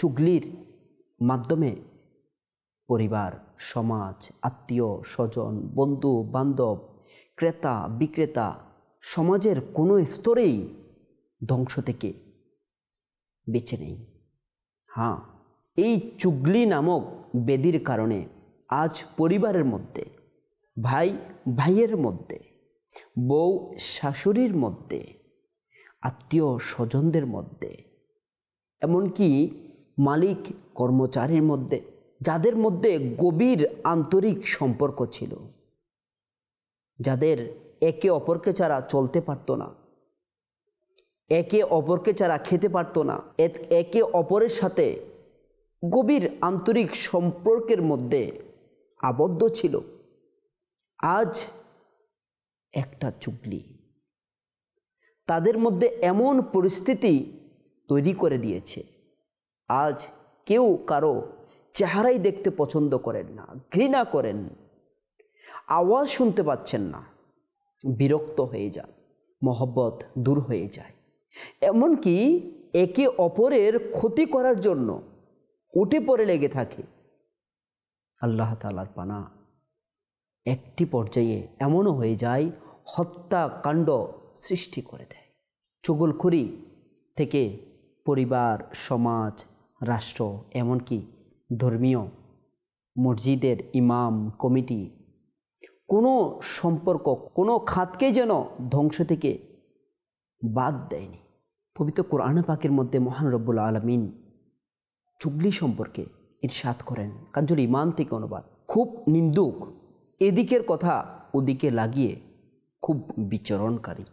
চুগলির মাধ্যমে পরিবার, সমাজ, আত্মীয় স্বজন, বন্ধু বান্ধব, ক্রেতা বিক্রেতা, সমাজের কোনো স্তরেই ধ্বংস থেকে বেঁচে নেই। হ্যাঁ, এই চুগলি নামক ব্যাধির কারণে আজ পরিবারের মধ্যে, ভাই ভাইয়ের মধ্যে, বউ শাশুড়ির মধ্যে, আত্মীয় স্বজনদের মধ্যে, এমনকি মালিক কর্মচারীর মধ্যে, যাদের মধ্যে গভীর আন্তরিক সম্পর্ক ছিল, যাদের একে অপরকে ছাড়া চলতে পারত না, একে অপরকে ছাড়া খেতে পারত না, একে অপরের সাথে গভীর আন্তরিক সম্পর্কের মধ্যে আবদ্ধ ছিল, আজ একটা চুগলি তাদের মধ্যে এমন পরিস্থিতি তৈরি করে দিয়েছে, আজ কেউ কারো চেহারাই দেখতে পছন্দ করেন না, ঘৃণা করেন, আওয়াজ শুনতে পাচ্ছেন না, বিরক্ত হয়ে যান, মহব্বত দূর হয়ে যায়, এমনকি একে অপরের ক্ষতি করার জন্য উঠে পড়ে লেগে থাকে। আল্লাহ তাআলার পানা, একটি পর্যায়ে এমনও হয়ে যায় হত্যাকাণ্ড সৃষ্টি করে দেয়। চুগলখড়ি থেকে পরিবার, সমাজ, রাষ্ট্র, এমনকি ধর্মীয় মসজিদের ইমাম কমিটি, কোনো সম্পর্ক, কোনো খাতকে যেন ধ্বংস থেকে বাদ দেয়নি। পবিত্র কোরআন পাকের মধ্যে মহান রব্বুল আলামিন চুগলি সম্পর্কে ইরশাদ করেন, কাঞ্জুল ইমান থেকে অনুবাদ, খুব নিন্দুক, এদিকের কথা ওদিকে লাগিয়ে খুব বিচরণকারী।